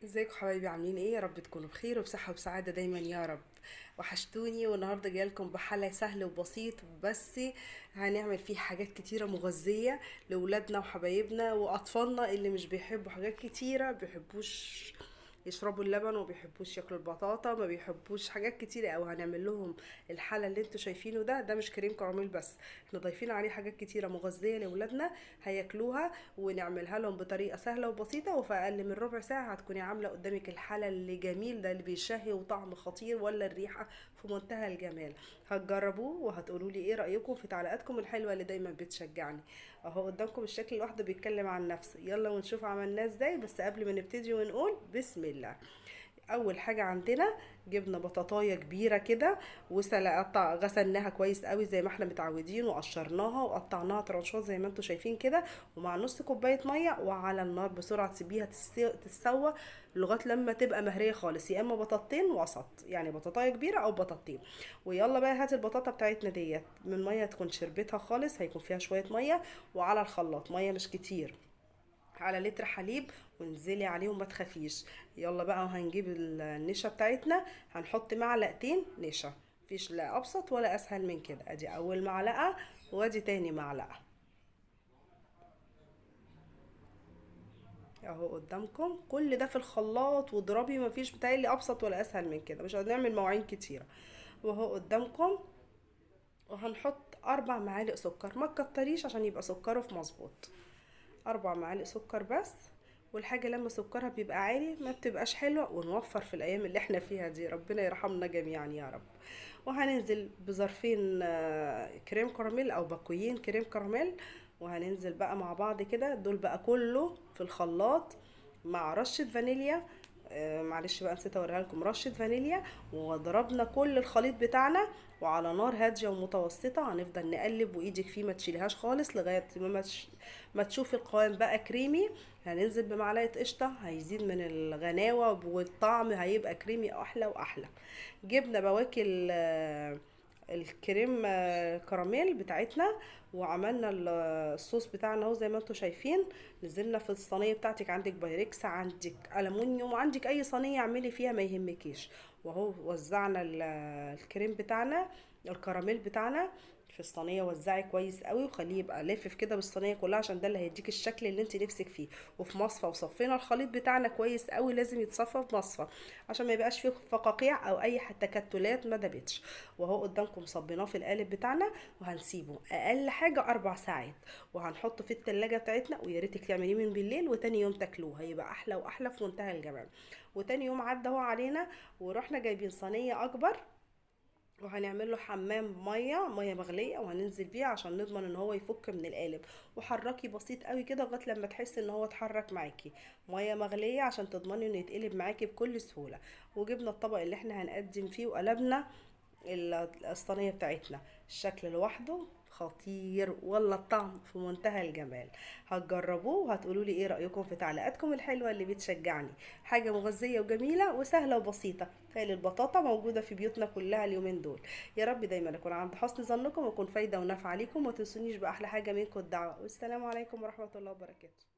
ازيكم حبايبي؟ عاملين ايه؟ يا رب تكونوا بخير وبصحة وبسعادة دايما يا رب. وحشتوني. والنهارده جايلكم بحلقة سهل وبسيط بس هنعمل فيه حاجات كتيرة مغذية لولادنا وحبايبنا واطفالنا اللي مش بيحبوا حاجات كتيرة، بيحبوش يشربوا اللبن وبيحبوش ياكلوا البطاطا، ما بيحبوش حاجات كتيرة. او هنعمل لهم الحلة اللي انتوا شايفينه ده مش كريم كراميل بس، احنا ضايفين عليه حاجات كتيرة مغذية لولادنا هياكلوها، ونعملها لهم بطريقة سهلة وبسيطة، وفي أقل من ربع ساعة هتكوني عاملة قدامك الحلى اللي جميل ده اللي بيشهي وطعم خطير، ولا الريحة في منتهى الجمال. هتجربوه وهتقولوا لي ايه رأيكم في تعليقاتكم الحلوة اللي دايما بتشجعني. اهو قدامكم الشكل لوحده بيتكلم عن نفسه. يلا ونشوف عملناه ازاي، بس قبل ما نبتدي ونقول بسم الله. اول حاجه عندنا جبنا بطاطايه كبيره كده غسلناها كويس قوي زي ما احنا متعودين، وقشرناها وقطعناها ترانشات زي ما انتم شايفين كده، ومع نص كوبايه ميه وعلى النار بسرعه تسيبيها تتسوى لغايه لما تبقى مهريه خالص، يا اما بطاطين وسط يعني بطاطايه كبيره او بطاطين. ويلا بقى هات البطاطا بتاعتنا ديت من ميه تكون شربتها خالص، هيكون فيها شويه ميه، وعلى الخلاط ميه مش كتير، على لتر حليب، وانزلي عليهم ما تخافيش. يلا بقى وهنجيب النشا بتاعتنا، هنحط معلقتين نشا، مفيش لا ابسط ولا اسهل من كده. ادي اول معلقه وادي تاني معلقه اهو قدامكم. كل ده في الخلاط واضربي، مفيش بتاعي ابسط ولا اسهل من كده، مش هنعمل مواعين كتيره. وهو قدامكم. وهنحط 4 معالق سكر، ما تكتريش عشان يبقى سكره في مظبوط. 4 معالق سكر بس. والحاجة لما سكرها بيبقى عالي ما بتبقاش حلوة، ونوفر في الأيام اللي احنا فيها دي، ربنا يرحمنا جميعا يا رب. وهننزل بظرفين كريم كراميل أو باكوين كريم كراميل، وهننزل بقى مع بعض كده دول بقى كله في الخلاط مع رشة فانيليا. معلش بقى نسيت اوريها لكم رشة فانيليا. وضربنا كل الخليط بتاعنا، وعلى نار هادية ومتوسطة هنفضل نقلب، وايدك فيه ما تشيلهاش خالص لغاية ما تشوفي القوام بقى كريمي. هننزل بمعلقة قشطة، هيزيد من الغناوة والطعم، هيبقى كريمي احلى واحلى. جبنا بواكي الكريم كراميل بتاعتنا، وعملنا الصوص بتاعنا اهو زي ما انتم شايفين. نزلنا في الصينيه بتاعتك، عندك بايركس عندك الومنيوم عندك اي صينيه اعملي فيها ما يهمكيش. وهو وزعنا الكريم بتاعنا الكراميل بتاعنا في الصينيه. وزعي كويس قوي وخليه يبقى لافف كده بالصينيه كلها، عشان ده اللي هيديك الشكل اللي انت نفسك فيه. وفي مصفى، وصفينا الخليط بتاعنا كويس قوي، لازم يتصفى في مصفى عشان ما يبقاش فيه فقاقيع او اي تكتلات ما دابتش. وهو قدامكم صبيناه في القالب بتاعنا، وهنسيبه اقل حاجه 4 ساعات، وهنحطه في التلاجة بتاعتنا. ويا ريتك تعمليه من بالليل وتاني يوم تاكلوه، هيبقى احلى واحلى في منتهى الجمال. وتاني يوم عدى هو علينا، ورحنا جايبين صينيه اكبر، وهنعمل له حمام ميه مغليه، وهننزل بيه عشان نضمن ان هو يفك من القالب. وحركي بسيط قوي كده لغايه لما تحسي ان هو اتحرك معاكي. ميه مغليه عشان تضمني انه يتقلب معاكي بكل سهوله. وجبنا الطبق اللي احنا هنقدم فيه وقلبنا الصينيه بتاعتنا. الشكل لوحده خطير، ولا الطعم في منتهى الجمال. هتجربوه وهتقولوا لي ايه رأيكم في تعليقاتكم الحلوة اللي بتشجعني. حاجة مغذية وجميلة وسهلة وبسيطة. تخيل البطاطا موجودة في بيوتنا كلها اليومين دول. يا رب دايما اكون عند حسن ظنكم واكون فايدة ونافعة عليكم. وما تنسونيش بأحلى حاجة منكم الدعوة. والسلام عليكم ورحمة الله وبركاته.